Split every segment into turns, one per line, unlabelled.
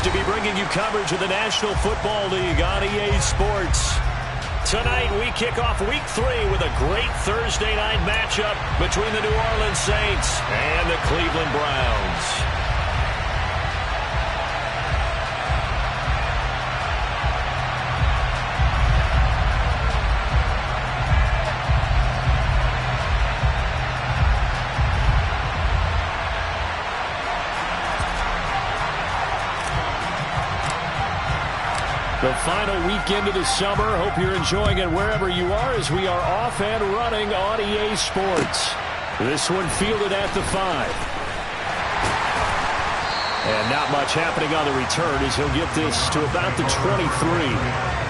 to be bringing you coverage of the National Football League on EA Sports. Tonight, we kick off Week 3 with a great Thursday night matchup between the New Orleans Saints and the Cleveland Browns. The final weekend of the summer. Hope you're enjoying it wherever you are as we are off and running on EA Sports. This one fielded at the 5. And not much happening on the return as he'll get this to about the 23.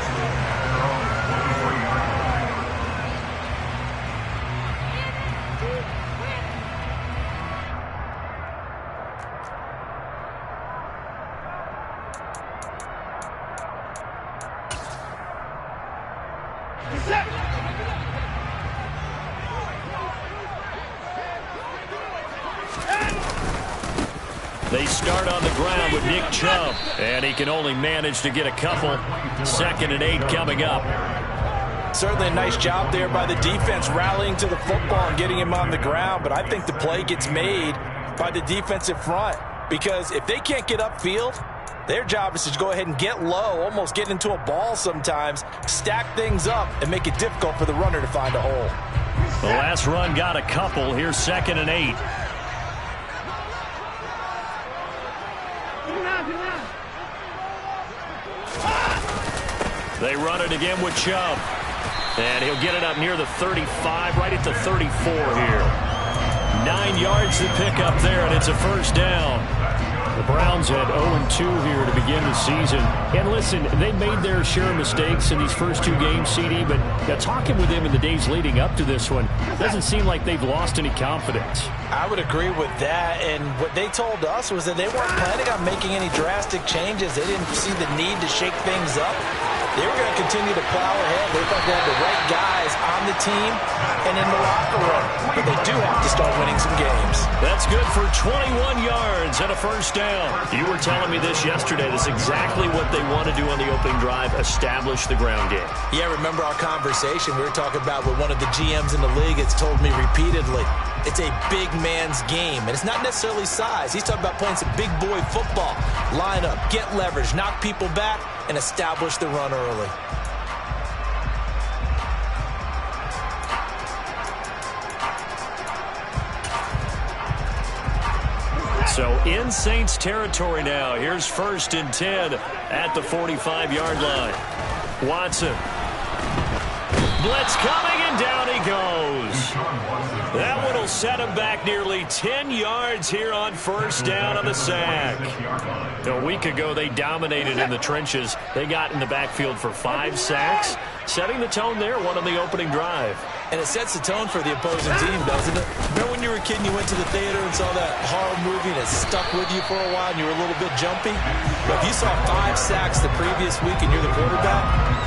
They start on the ground with Nick Chubb, and he can only manage to get a couple. 2nd and 8 coming up.
Certainly a nice job there by the defense rallying to the football and getting him on the ground, but I think the play gets made by the defensive front because if they can't get upfield, their job is to go ahead and get low, almost get into a ball sometimes, stack things up, and make it difficult for the runner to find a hole.
The last run got a couple. Here's 2nd and 8. They run it again with Chubb. And he'll get it up near the 35, right at the 34 here. 9 yards to pick up there, and it's a first down. The Browns had 0-2 here to begin the season. And listen, they made their share of mistakes in these first 2 games, CD, but talking with them in the days leading up to this one, doesn't seem like they've lost any confidence.
I would agree with that, and what they told us was that they weren't planning on making any drastic changes. They didn't see the need to shake things up. They were going to continue to plow ahead. They thought they had the right guys on the team and in the locker room. But they do have to start winning some games.
That's good for 21 yards and a first down. You were telling me this yesterday. That's exactly what they want to do on the opening drive, establish the ground game.
Yeah, remember our conversation we were talking about with one of the GMs in the league. It's told me repeatedly. It's a big man's game, and it's not necessarily size. He's talking about playing some big boy football. Line up, get leverage, knock people back, and establish the run early.
So in Saints territory now. Here's 1st and 10 at the 45-yard line. Watson. Blitz coming, and down he goes. That one will set him back nearly 10 yards here on first down on the sack. A week ago, they dominated in the trenches. They got in the backfield for 5 sacks, setting the tone there, one on the opening drive.
And it sets the tone for the opposing team, doesn't it? Remember when you were a kid and you went to the theater and saw that horror movie and it stuck with you for a while and you were a little bit jumpy? But if you saw 5 sacks the previous week and you're the quarterback,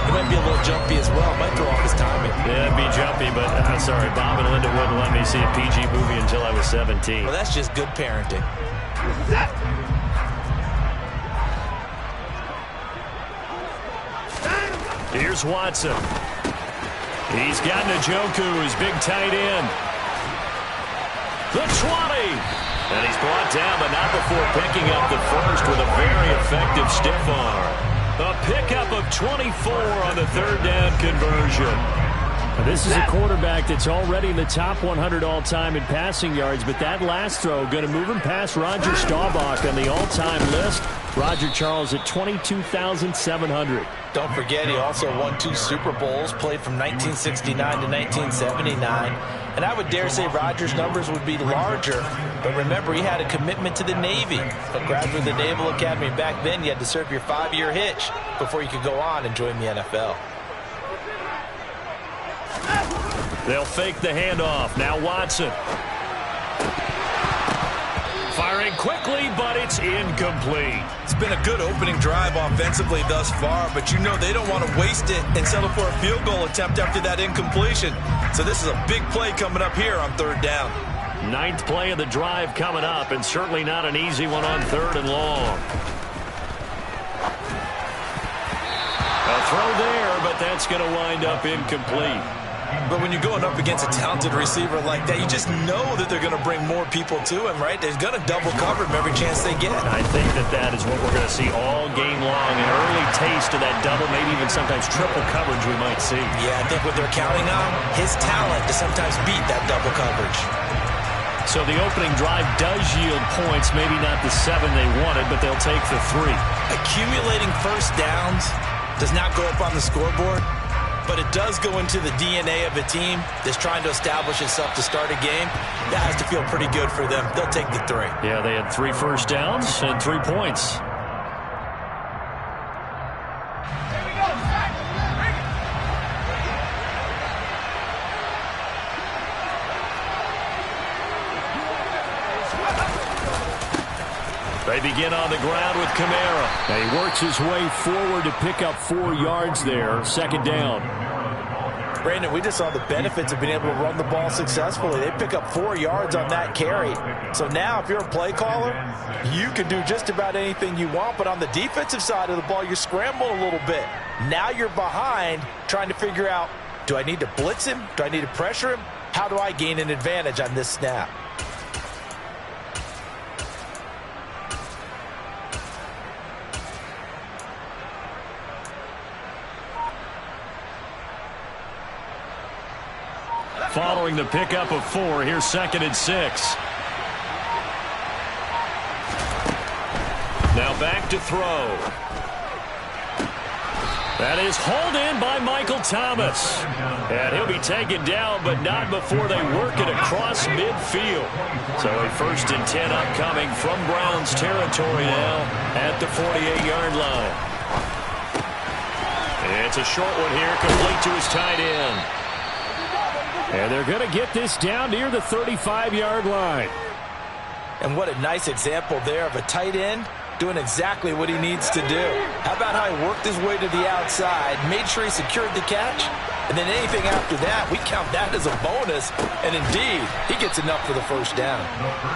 you might be a little jumpy as well. Might throw off his timing.
Yeah, it'd be jumpy, but I'm sorry, Bob and Linda wouldn't let me see a PG movie until I was 17.
Well, that's just good parenting.
Here's Watson. He's got Njoku, his big tight end. The 20. And he's brought down, but not before picking up the first with a very effective stiff arm. A pickup of 24 on the 3rd down conversion. This is a quarterback that's already in the top 100 all-time in passing yards, but that last throw going to move him past Roger Staubach on the all-time list. Roger Charles at 22,700.
Don't forget, he also won 2 Super Bowls, played from 1969 to 1979. And I would dare say Rodgers' numbers would be larger. But remember, he had a commitment to the Navy. A graduate of the Naval Academy. Back then, you had to serve your 5-year hitch before you could go on and join the NFL.
They'll fake the handoff. Now Watson. Firing quickly, but it's incomplete.
It's been a good opening drive offensively thus far, but you know they don't want to waste it and settle for a field goal attempt after that incompletion. So this is a big play coming up here on 3rd down.
9th play of the drive coming up, and certainly not an easy one on 3rd and long. that's going to wind up incomplete.
But when you're going up against a talented receiver like that, you just know that they're going to bring more people to him, right? They're going to double cover him every chance they get.
I think that is what we're going to see all game long. An early taste of that double, maybe even sometimes triple coverage we might see.
Yeah, I think what they're counting on, his talent to sometimes beat that double coverage.
So the opening drive does yield points, maybe not the 7 they wanted, but they'll take the 3.
Accumulating first downs does not go up on the scoreboard, but it does go into the DNA of a team that's trying to establish itself to start a game. That has to feel pretty good for them. They'll take the 3.
Yeah, they had 3 first downs and 3 points. They begin on the ground with Kamara. And he works his way forward to pick up 4 yards there. Second down.
Brandon, we just saw the benefits of being able to run the ball successfully. They pick up 4 yards on that carry. So now if you're a play caller, you can do just about anything you want. But on the defensive side of the ball, you're scrambling a little bit. Now you're behind trying to figure out, do I need to blitz him? Do I need to pressure him? How do I gain an advantage on this snap?
Following the pickup of 4, here's 2nd and 6. Now back to throw. That is hauled in by Michael Thomas. And he'll be taken down, but not before they work it across midfield. So a 1st and 10 upcoming from Browns territory now at the 48-yard line. It's a short one here, complete to his tight end. And they're going to get this down near the 35-yard line.
And what a nice example there of a tight end doing exactly what he needs to do. How about how he worked his way to the outside, made sure he secured the catch, and then anything after that, we count that as a bonus. And indeed, he gets enough for the 1st down.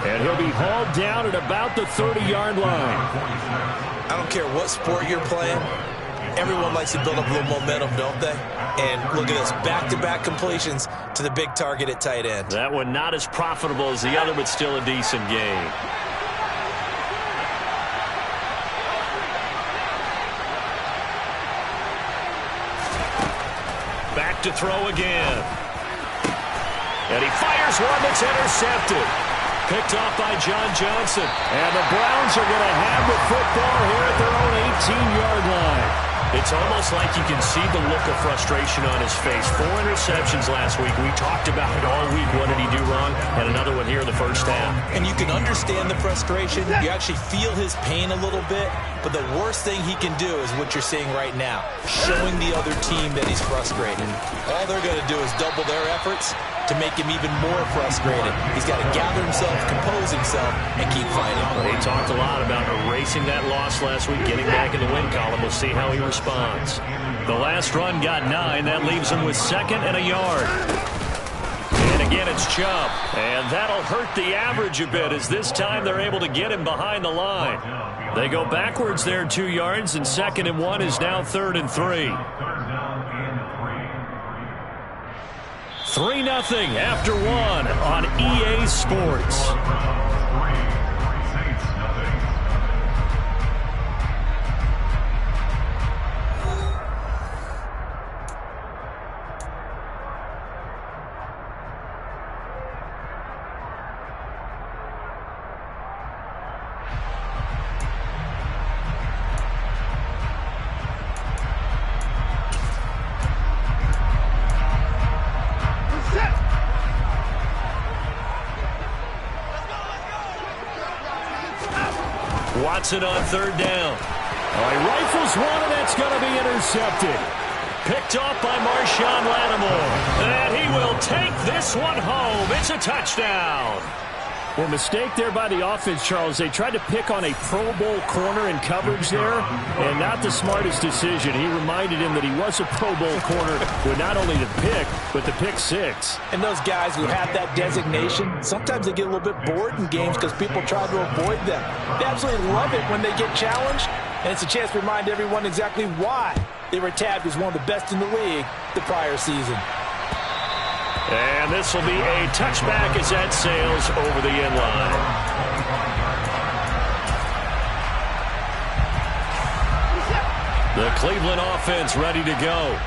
And he'll be hauled down at about the 30-yard line.
I don't care what sport you're playing. Everyone likes to build up a little momentum, don't they? And look at this, back-to-back completions to the big target at tight end.
That one not as profitable as the other, but still a decent gain. Back to throw again. And he fires one that's intercepted. Picked off by John Johnson. And the Browns are going to have the football here at their own 18-yard line. It's almost like you can see the look of frustration on his face. 4 interceptions last week. We talked about it all week. What did he do wrong? And another one here in the 1st half.
And you can understand the frustration. You actually feel his pain a little bit. But the worst thing he can do is what you're seeing right now, showing the other team that he's frustrated. All they're going to do is double their efforts to make him even more frustrated. He's got to gather himself, compose himself, and keep fighting.
He talked a lot about erasing that loss last week, getting back in the win column. We'll see how he responds. The last run got 9. That leaves him with 2nd and a yard. And again, it's Chubb. And that'll hurt the average a bit, as this time they're able to get him behind the line. They go backwards there 2 yards, and 2nd and 1 is now 3rd and 3. 3-0 after 1 on EA Sports. Watson on 3rd down. He rifles one, and that's going to be intercepted. Picked off by Marshawn Lattimore. And he will take this one home. It's a touchdown. Well, mistake there by the offense, Charles. They tried to pick on a Pro Bowl corner in coverage there, and not the smartest decision. He reminded him that he was a Pro Bowl corner with not only the pick, but the pick 6.
And those guys who have that designation, sometimes they get a little bit bored in games because people try to avoid them. They absolutely love it when they get challenged, And it's a chance to remind everyone exactly why they were tabbed as one of the best in the league the prior season.
And this will be a touchback as that sails over the end line. The Cleveland offense ready to go.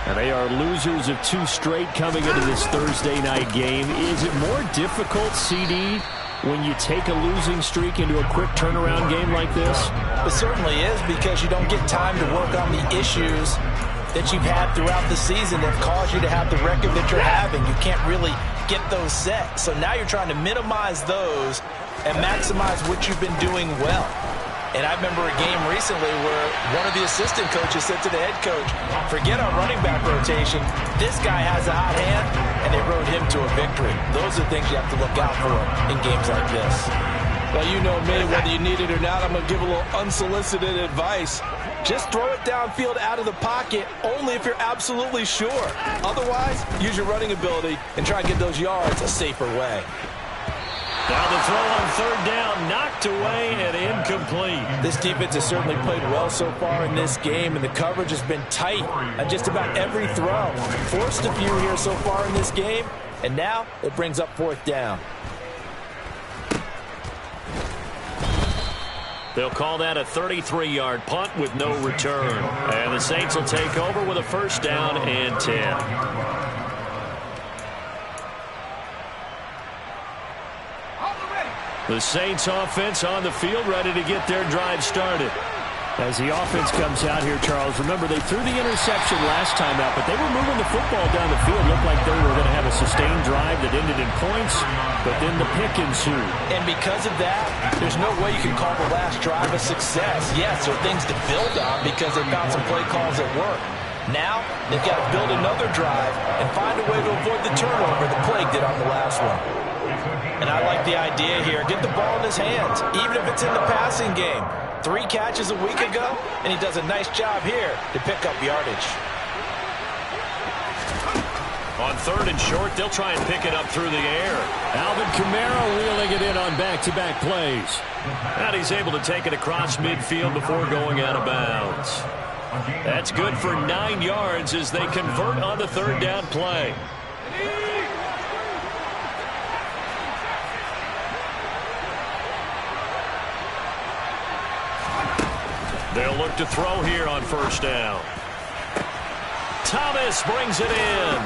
And they are losers of 2 straight coming into this Thursday night game. Is it more difficult, CD, when you take a losing streak into a quick turnaround game like this?
It certainly is, because you don't get time to work on the issues that you've had throughout the season that caused you to have the record that you're having. You can't really get those set. So now you're trying to minimize those and maximize what you've been doing well. And I remember a game recently where one of the assistant coaches said to the head coach, forget our running back rotation. This guy has a hot hand, and they rode him to a victory. Those are things you have to look out for in games like this.
Well, you know me, whether you need it or not, I'm going to give a little unsolicited advice. Just throw it downfield out of the pocket only if you're absolutely sure. Otherwise, use your running ability and try and get those yards a safer way.
Now the throw on 3rd down, knocked away and incomplete.
This defense has certainly played well so far in this game, and the coverage has been tight on just about every throw. Forced a few here so far in this game, and now it brings up 4th down.
They'll call that a 33-yard punt with no return. And the Saints will take over with a 1st down and 10. The Saints offense on the field, ready to get their drive started. As the offense comes out here, Charles, remember they threw the interception last time out, but they were moving the football down the field. Looked like they were going to have a sustained drive that ended in points, but then the pick ensued.
And because of that, there's no way you can call the last drive a success. Yes, there are things to build on because they found some play calls that work. Now, they've got to build another drive and find a way to avoid the turnover the Plague did on the last one. And I like the idea here. Get the ball in his hands, even if it's in the passing game. 3 catches a week ago, and he does a nice job here to pick up yardage.
On 3rd and short, they'll try and pick it up through the air. Alvin Kamara reeling it in on back-to-back plays. And he's able to take it across midfield before going out of bounds. That's good for 9 yards as they convert on the 3rd down play. They'll look to throw here on 1st down. Thomas brings it in.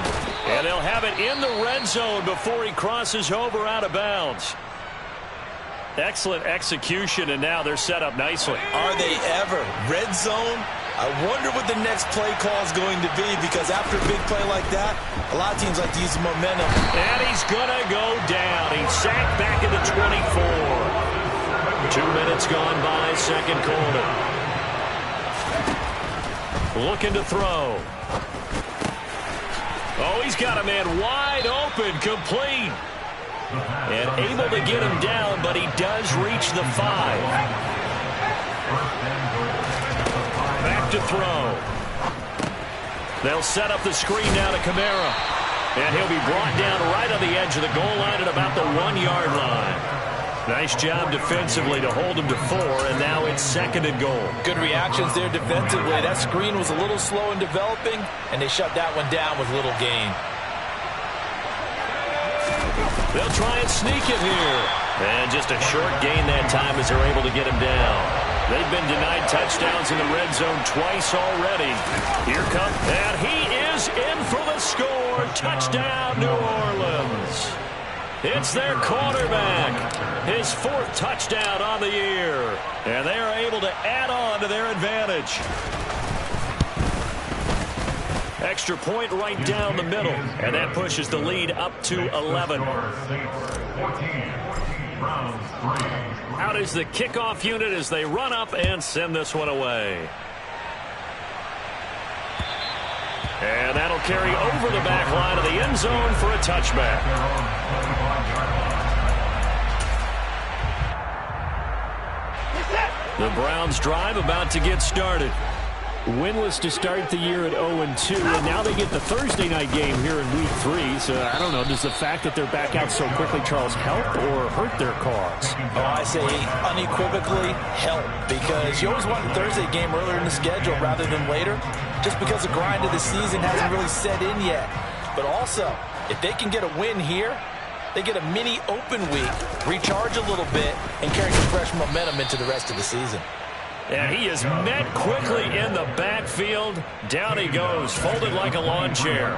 And they'll have it in the red zone before he crosses over out of bounds. Excellent execution, and now they're set up nicely.
Are they ever? Red zone? I wonder what the next play call is going to be, because after a big play like that, a lot of teams like to use the momentum.
And he's going to go down. He's sacked back at the 24. 2 minutes gone by, 2nd quarter. Looking to throw. Oh, he's got a man wide open, complete. And able to get him down, but he does reach the 5. Back to throw. They'll set up the screen now to Kamara. And he'll be brought down right on the edge of the goal line at about the 1-yard line. Nice job defensively to hold him to 4, and now it's 2nd and goal.
Good reactions there defensively. That screen was a little slow in developing, and they shut that one down with little gain.
They'll try and sneak it here. And just a short gain that time as they're able to get him down. They've been denied touchdowns in the red zone twice already. Here comes, and he is in for the score. Touchdown, New Orleans. It's their quarterback. His 4th touchdown on the year. And they are able to add on to their advantage. Extra point right down the middle. And that pushes the lead up to 11. Out is the kickoff unit as they run up and send this one away. And that'll carry over the back line of the end zone for a touchback. The Browns drive about to get started. Winless to start the year at 0-2, and now they get the Thursday night game here in Week 3. So, I don't know, does the fact that they're back out so quickly, Charles, help or hurt their cause?
Oh, I say unequivocally help, because you always want a Thursday game earlier in the schedule rather than later, just because the grind of the season hasn't really set in yet. But also, if they can get a win here, they get a mini open week, recharge a little bit, and carry some fresh momentum into the rest of the season.
And he is met quickly in the backfield. Down he goes, folded like a lawn chair.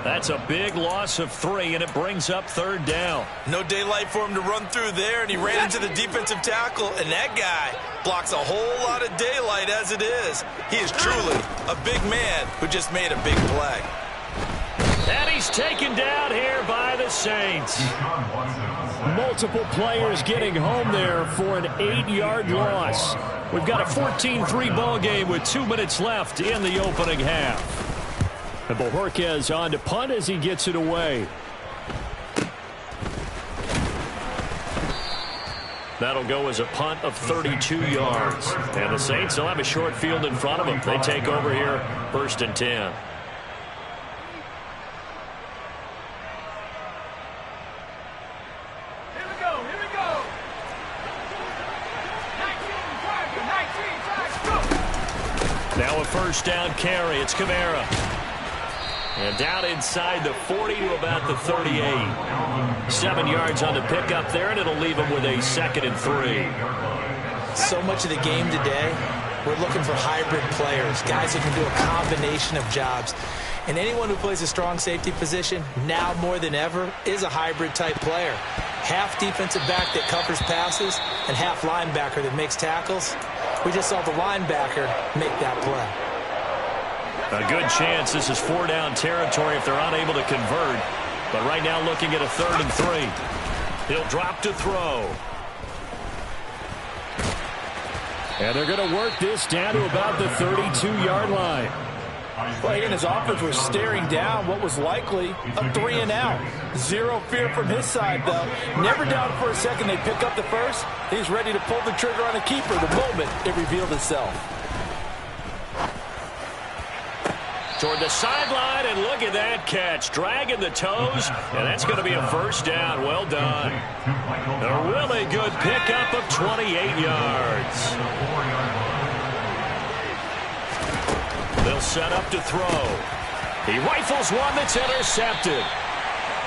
That's a big loss of 3, and it brings up 3rd down.
No daylight for him to run through there, and he ran into the defensive tackle, and that guy blocks a whole lot of daylight as it is. He is truly a big man who just made a big play.
And he's taken down here by the Saints. Multiple players getting home there for an 8-yard loss. We've got a 14-3 ball game with 2 minutes left in the opening half. And Bojorquez on to punt as he gets it away. That'll go as a punt of 32 yards. And the Saints will have a short field in front of them. They take over here, 1st and 10. Now a 1st down carry. It's Kamara. And down inside the 40 to about the 38. 7 yards on the pickup there, and it'll leave him with a 2nd and 3.
So much of the game today, we're looking for hybrid players, guys who can do a combination of jobs. And anyone who plays a strong safety position, now more than ever, is a hybrid type player. Half defensive back that covers passes and half linebacker that makes tackles. We just saw the linebacker make that play.
A good chance this is 4-down territory if they're unable to convert. But right now looking at a 3rd and 3. He'll drop to throw. And they're going to work this down to about the 32-yard line.
Well, he and his offense were staring down what was likely a 3-and-out. Zero fear from his side, though. Never down for a second. They pick up the first. He's ready to pull the trigger on a keeper the moment it revealed itself.
Toward the sideline, and look at that catch. Dragging the toes, and that's going to be a 1st down. Well done. A really good pickup of 28 yards. They'll set up to throw. He rifles one that's intercepted.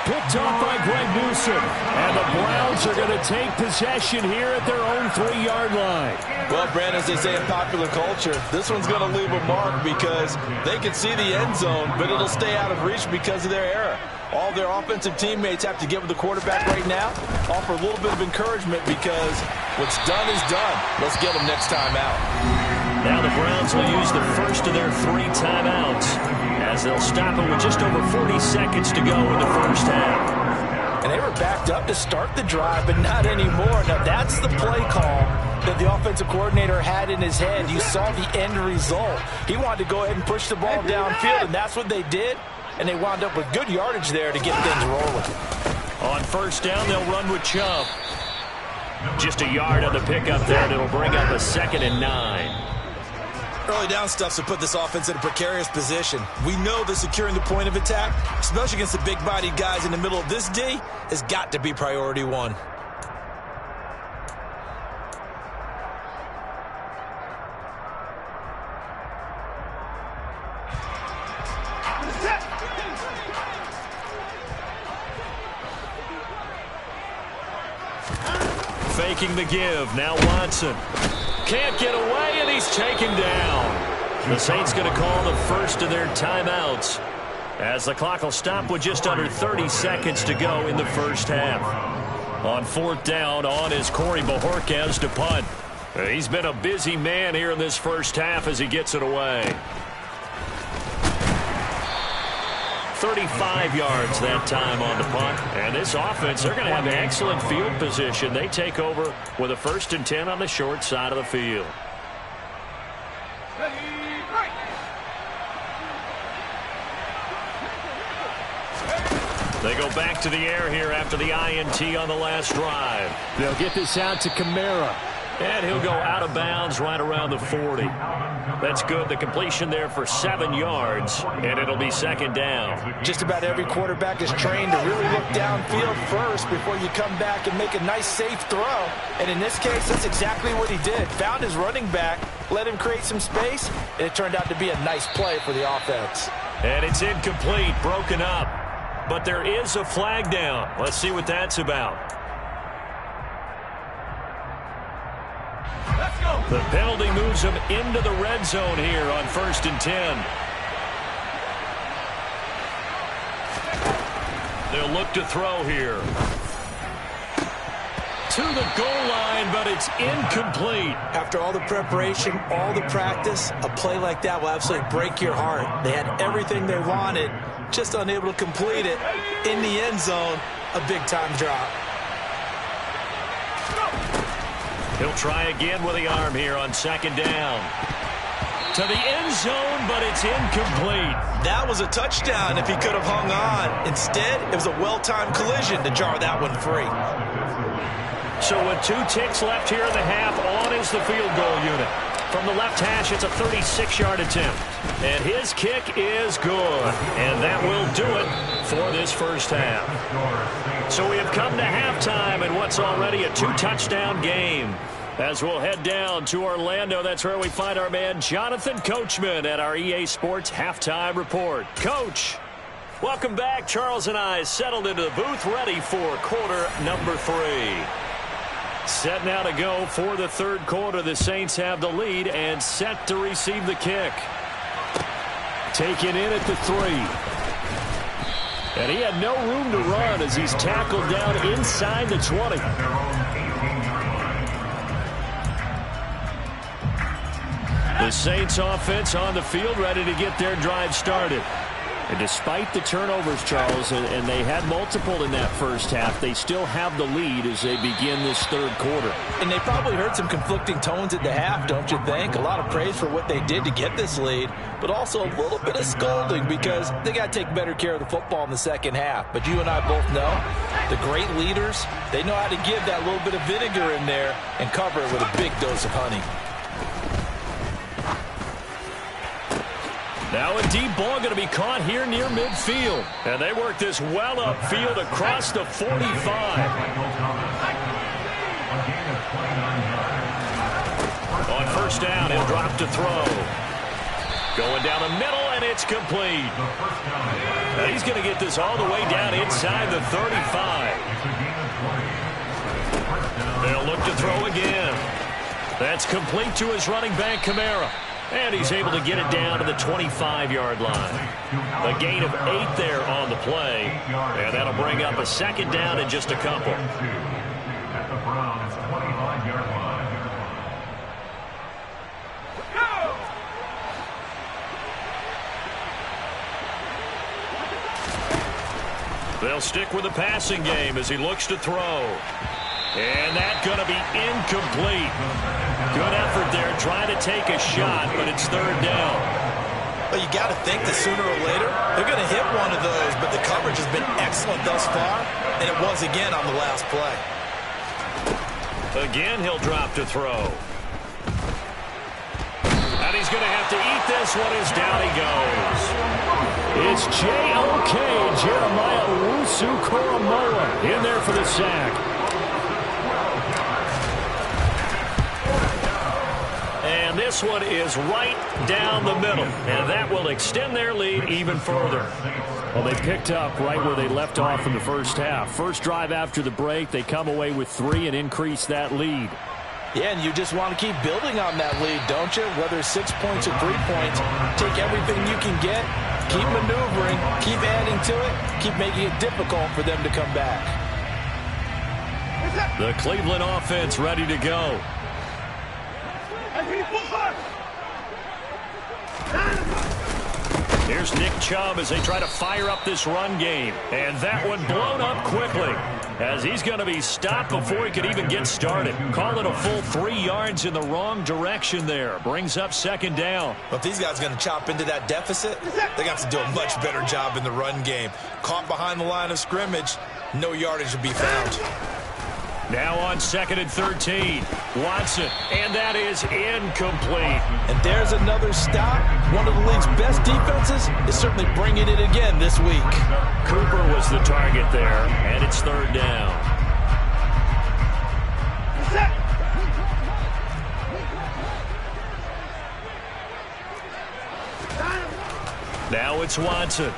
Picked off by Greg Newsome. And the Browns are going to take possession here at their own 3-yard line.
Well, Brandon, as they say in popular culture, this one's going to leave a mark because they can see the end zone, but it'll stay out of reach because of their error. All their offensive teammates have to give the quarterback right now, offer a little bit of encouragement because what's done is done. Let's get them next time out.
Now the Browns will use the first of their 3 timeouts as they'll stop it with just over 40 seconds to go in the first half.
And they were backed up to start the drive, but not anymore. Now that's the play call that the offensive coordinator had in his head. You saw the end result. He wanted to go ahead and push the ball downfield, and that's what they did. And they wound up with good yardage there to get things rolling.
On 1st down, they'll run with Chubb. Just a yard on the pickup there, and it'll bring up a 2nd and 9.
Early down stuffs to put this offense in a precarious position. We know that securing the point of attack, especially against the big-bodied guys in the middle of this D, has got to be priority 1.
Faking the give. Now Watson. Can't get away, and he's taken down. The Saints going to call the first of their timeouts as the clock will stop with just under 30 seconds to go in the first half. On 4th down, on is Corey Bojorquez to punt. He's been a busy man here in this first half as he gets it away. 35 yards that time on the punt. And this offense, they're going to have excellent field position. They take over with a 1st and 10 on the short side of the field. They go back to the air here after the INT on the last drive. They'll get this out to Kamara. And he'll go out of bounds right around the 40. That's good. The completion there for 7 yards, and it'll be second down.
Just about every quarterback is trained to really look downfield first before you come back and make a nice, safe throw. And in this case, that's exactly what he did. Found his running back, let him create some space, and it turned out to be a nice play for the offense.
And it's incomplete, broken up. But there is a flag down. Let's see what that's about. The penalty moves him into the red zone here on 1st and 10. They'll look to throw here. To the goal line, but it's incomplete.
After all the preparation, all the practice, a play like that will absolutely break your heart. They had everything they wanted, just unable to complete it. In the end zone, a big-time drop.
He'll try again with the arm here on 2nd down. To the end zone, but it's incomplete.
That was a touchdown if he could have hung on. Instead, it was a well-timed collision to jar that one free.
So with 2 ticks left here in the half, on is the field goal unit. From the left hash, it's a 36-yard attempt. And his kick is good. And that will do it for this first half. So we have come to halftime in what's already a 2-touchdown game. As we'll head down to Orlando, that's where we find our man Jonathan Coachman at our EA Sports Halftime Report. Coach, welcome back. Charles and I settled into the booth, ready for quarter number 3. Set now to go for the 3rd quarter. The Saints have the lead and set to receive the kick. Taken in at the 3. And he had no room to run as he's tackled down inside the 20. The Saints offense on the field, ready to get their drive started. And despite the turnovers, Charles, and they had multiple in that first half, they still have the lead as they begin this 3rd quarter.
And they probably heard some conflicting tones at the half, don't you think? A lot of praise for what they did to get this lead, but also a little bit of scolding because they got to take better care of the football in the second half. But you and I both know the great leaders, they know how to give that little bit of vinegar in there and cover it with a big dose of honey.
Now a deep ball going to be caught here near midfield. And they work this well upfield across the 45. On 1st down, he'll drop to throw. Going down the middle, and it's complete. Now he's going to get this all the way down inside the 35. They'll look to throw again. That's complete to his running back, Kamara. And he's able to get it down to the 25-yard line. A gain of 8 there on the play. And that'll bring up a 2nd down in just a couple.
At the Browns' 25-yard line.
They'll stick with the passing game as he looks to throw. And that's going to be incomplete. Good effort there, trying to take a shot, but it's 3rd down.
Well, you got to think that sooner or later, they're going to hit one of those, but the coverage has been excellent thus far, and it was again on the last play.
Again, he'll drop to throw. And he's going to have to eat this one as down he goes. It's J.O.K. Jeremiah Owusu-Koramoah in there for the sack. And this one is right down the middle. And that will extend their lead even further. Well, they picked up right where they left off in the first half. First drive after the break, they come away with 3 and increase that lead.
Yeah, and you just want to keep building on that lead, don't you? Whether it's 6 points or 3 points, take everything you can get, keep maneuvering, keep adding to it, keep making it difficult for them to come back.
The Cleveland offense ready to go. Here's Nick Chubb as they try to fire up this run game. And that one blown up quickly as he's going to be stopped before he could even get started. Call it a full 3 yards in the wrong direction there. Brings up 2nd down.
Well, if these guys are going to chop into that deficit, they got to do a much better job in the run game. Caught behind the line of scrimmage, no yardage to be found.
Now on 2nd and 13. Watson, and that is incomplete.
And there's another stop. One of the league's best defenses is certainly bringing it again this week.
Cooper was the target there, and it's 3rd down. Now it's Watson.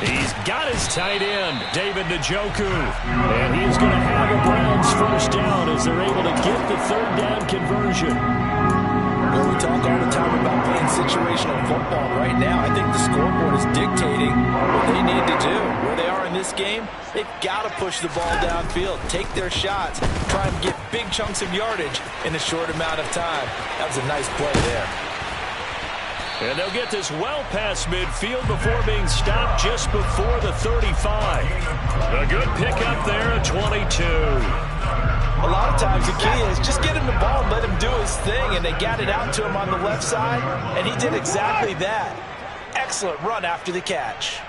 He's got his tight end, David Njoku. And he's going to have a Browns 1st down as they're able to get the 3rd down conversion.
Well, we talk all the time about playing situational football. Right now, I think the scoreboard is dictating what they need to do. Where they are in this game, they've got to push the ball downfield, take their shots, try and get big chunks of yardage in a short amount of time. That was a nice play there.
And they'll get this well past midfield before being stopped just before the 35. A good pickup there at 22.
A lot of times the key is just get him the ball and let him do his thing, and they got it out to him on the left side, and he did exactly that. Excellent run after the catch.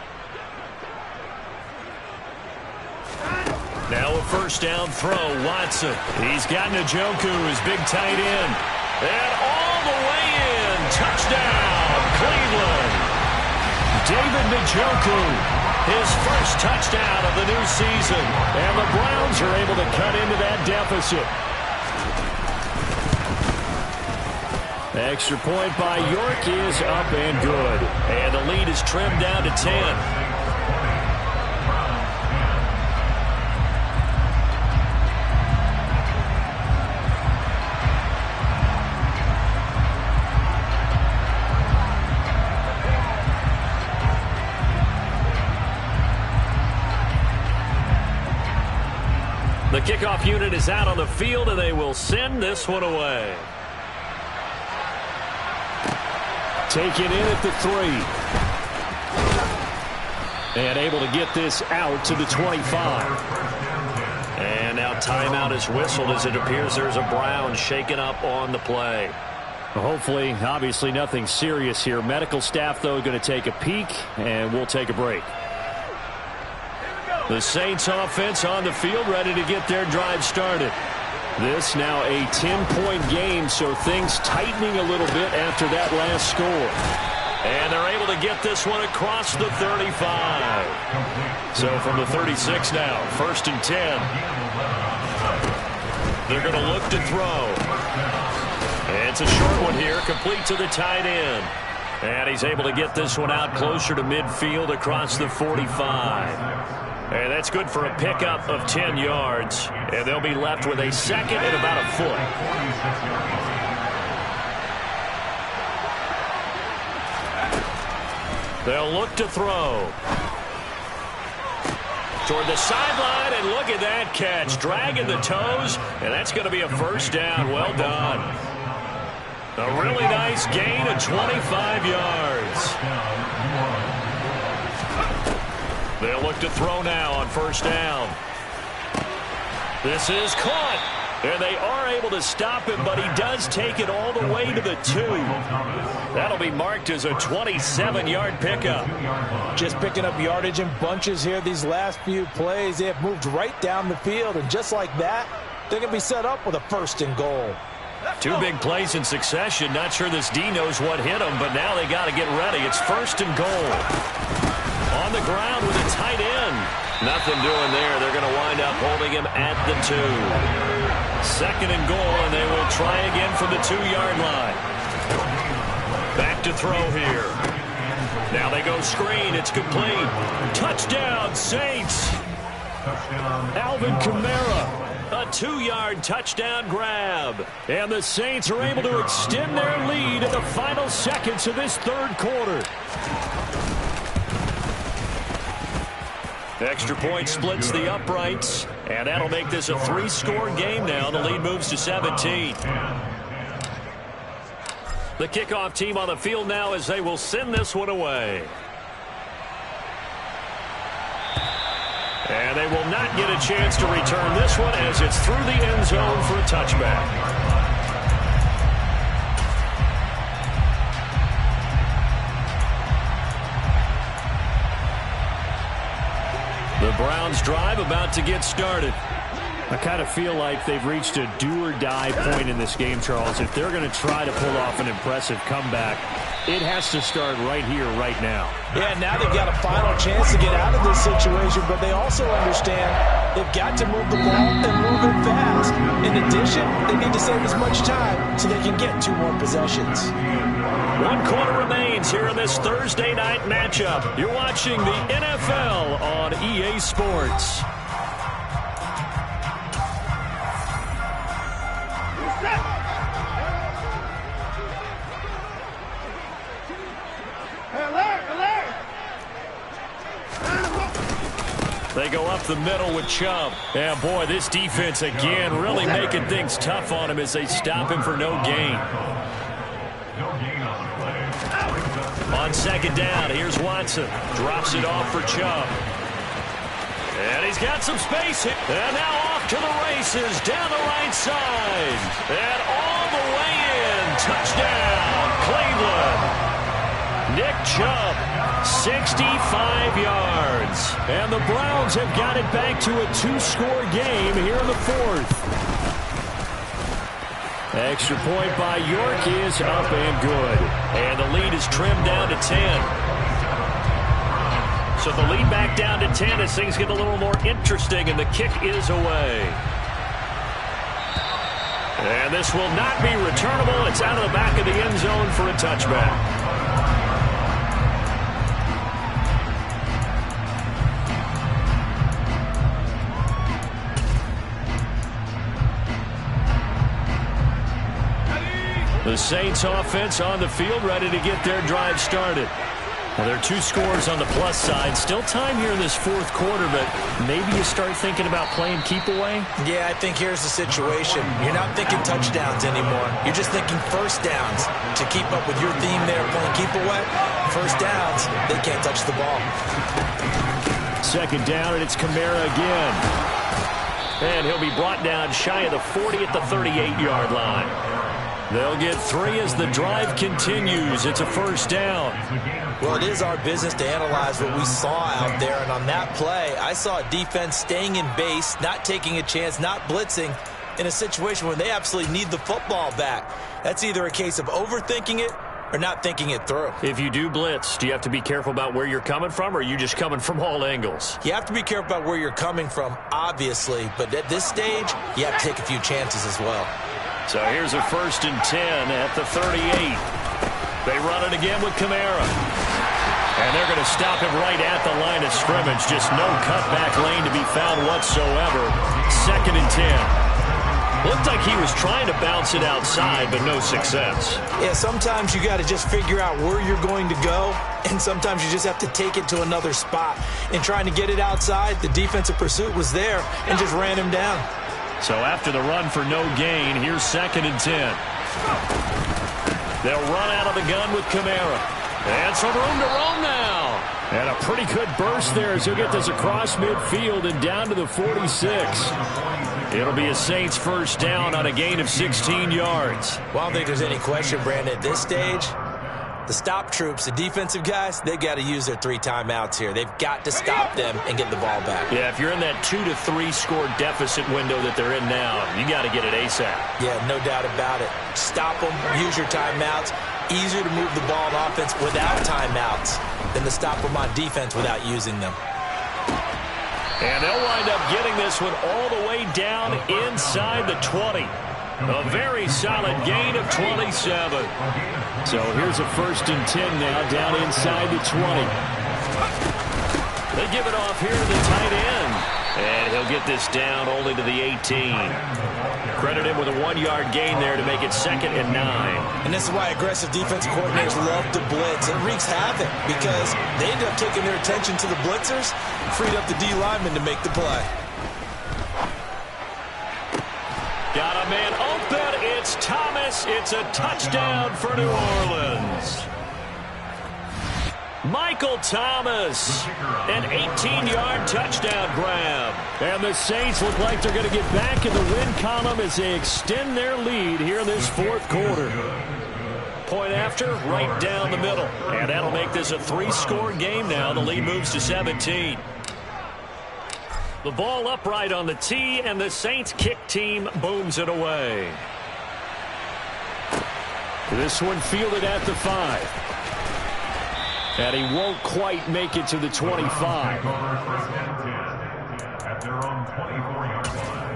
Now a 1st down throw, Watson. He's got Njoku, his big tight end. And all the way in, touchdown, Cleveland. David Njoku, his 1st touchdown of the new season. And the Browns are able to cut into that deficit. Extra point by York is up and good. And the lead is trimmed down to 10. The kickoff unit is out on the field, and they will send this one away. Taken in at the 3. And able to get this out to the 25. And now timeout is whistled as it appears there's a Brown shaken up on the play. Well, hopefully, obviously nothing serious here. Medical staff, though, going to take a peek, and we'll take a break. The Saints offense on the field, ready to get their drive started. This now a 10-point game, so things tightening a little bit after that last score. And they're able to get this one across the 35. So from the 36 now, 1st and 10. They're going to look to throw. And it's a short one here, complete to the tight end. And he's able to get this one out closer to midfield across the 45. And that's good for a pickup of 10 yards. And they'll be left with a 2nd and about a foot. They'll look to throw. Toward the sideline, and look at that catch. Dragging the toes, and that's going to be a 1st down. Well done. A really nice gain of 25 yards. They'll look to throw now on 1st down. This is caught. And they are able to stop him, but he does take it all the way to the 2. That'll be marked as a 27-yard pickup.
Just picking up yardage in bunches here these last few plays. They have moved right down the field, and just like that, they're going to be set up with a 1st and goal.
2 big plays in succession. Not sure this D knows what hit him, but now they got to get ready. It's 1st and goal. On the ground with a tight end. Nothing doing there. They're going to wind up holding him at the 2. 2nd and goal, and they will try again from the 2-yard line. Back to throw here. Now they go screen. It's complete. Touchdown, Saints. Alvin Kamara. A 2-yard touchdown grab. And the Saints are able to extend their lead in the final seconds of this 3rd quarter. Extra point splits the uprights, and that'll make this a 3-score game now. The lead moves to 17. The kickoff team on the field now as they will send this one away. And they will not get a chance to return this one as it's through the end zone for a touchback. The Browns drive about to get started. I kind of feel like they've reached a do-or-die point in this game, Charles. If they're going to try to pull off an impressive comeback, it has to start right here, right now.
Yeah, now they've got a final chance to get out of this situation, but they also understand they've got to move the ball and move it fast. In addition, they need to save as much time so they can get 2 more possessions.
1 quarter remains here in this Thursday night matchup. You're watching the NFL on EA Sports. They go up the middle with Chubb. And, boy, this defense again really making things tough on him as they stop him for no gain. On second down, here's Watson. Drops it off for Chubb. And he's got some space. And now off to the races down the right side. And all the way in. Touchdown, Cleveland. Nick Chubb, 65 yards. And the Browns have got it back to a 2-score game here in the 4th. Extra point by York is up and good. And the lead is trimmed down to 10. So the lead back down to 10 as things get a little more interesting, and the kick is away. And this will not be returnable. It's out of the back of the end zone for a touchback. The Saints offense on the field, ready to get their drive started. Well, there are 2 scores on the plus side. Still time here in this 4th quarter, but maybe you start thinking about playing keep away?
Yeah, I think here's the situation. You're not thinking touchdowns anymore. You're just thinking first downs. To keep up with your theme there, playing keep away, first downs, they can't touch the ball.
Second down, and it's Kamara again. And he'll be brought down shy of the 40 at the 38-yard line. They'll get 3 as the drive continues. It's a first down.
Well, it is our business to analyze what we saw out there. And on that play, I saw a defense staying in base, not taking a chance, not blitzing, in a situation where they absolutely need the football back. That's either a case of overthinking it or not thinking it through.
If you do blitz, do you have to be careful about where you're coming from, or are you just coming from all angles?
You have to be careful about where you're coming from, obviously. But at this stage, you have to take a few chances as well.
So here's a 1st and 10 at the 38. They run it again with Kamara. And they're going to stop him right at the line of scrimmage. Just no cutback lane to be found whatsoever. 2nd and 10. Looked like he was trying to bounce it outside, but no success.
Yeah, sometimes you got to just figure out where you're going to go, and sometimes you just have to take it to another spot. In trying to get it outside, the defensive pursuit was there and just ran him down.
So after the run for no gain, here's 2nd and 10. They'll run out of the gun with Kamara. And some room to roam now. And a pretty good burst there as he'll get this across midfield and down to the 46. It'll be a Saints first down on a gain of 16 yards.
Well, I don't think there's any question, Brandon, at this stage. The stop troops, the defensive guys, they've got to use their 3 timeouts here. They've got to stop them and get the ball back.
Yeah, if you're in that 2 to 3 score deficit window that they're in now, you got to get it ASAP.
Yeah, no doubt about it. Stop them, use your timeouts. Easier to move the ball on offense without timeouts than to stop them on defense without using them.
And they'll wind up getting this one all the way down inside the 20. A very solid gain of 27. So here's a 1st and 10 now down inside the 20. They give it off here to the tight end. And he'll get this down only to the 18. Credit him with a 1-yard gain there to make it 2nd and 9.
And this is why aggressive defensive coordinators love to blitz. It wreaks havoc because they end up taking their attention to the blitzers, freed up the D lineman to make the play.
Got a man open. It's Thomas. It's a touchdown for New Orleans. Michael Thomas, an 18-yard touchdown grab. And the Saints look like they're going to get back in the win column as they extend their lead here in this 4th quarter. Point after, right down the middle. And that'll make this a 3-score game now. The lead moves to 17. The ball upright on the tee, and the Saints kick team booms it away. This one fielded at the 5. And he won't quite make it to the 25.
At their own 24-yard line.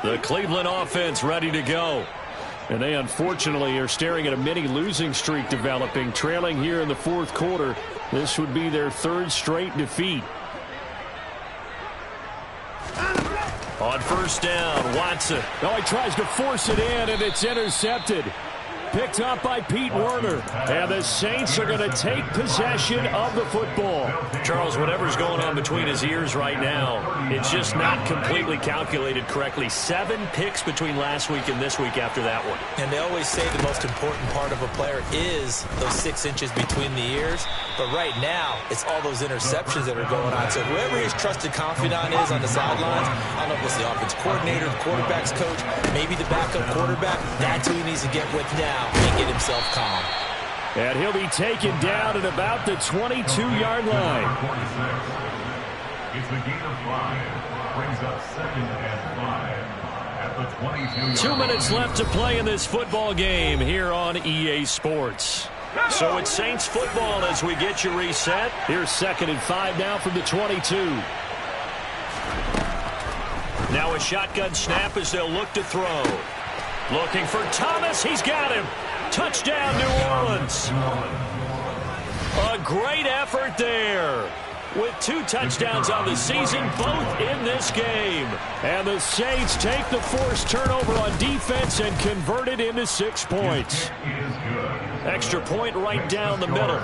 The Cleveland offense ready to go. And they unfortunately are staring at a mini losing streak developing, trailing here in the fourth quarter. This would be their third straight defeat. On first down, Watson.
Oh, he tries to force it in, and it's intercepted. Picked up by Pete Werner. And the Saints are going to take possession of the football.
Charles, whatever's going on between his ears right now, it's just not completely calculated correctly. 7 picks between last week and this week after that one.
And they always say the most important part of a player is those 6 inches between the ears. But right now, it's all those interceptions that are going on. So whoever his trusted confidant is on the sidelines, I don't know if it's the offense coordinator, the quarterback's coach, maybe the backup quarterback, that's who he needs to get with now and get himself calm.
And he'll be taken down at about the 22-yard line.
It's a gain of 5. Brings up 2nd and 5 at the 22-yard
2 minutes left to play in this football game here on EA Sports. So it's Saints football as we get you reset.
Here's 2nd and 5 now from the 22.
Now a shotgun snap as they'll look to throw. Looking for Thomas. He's got him. Touchdown, New Orleans. A great effort there. With 2 touchdowns on the season, both in this game.
And the Saints take the forced turnover on defense and convert it into 6 points.
Extra point right down the middle.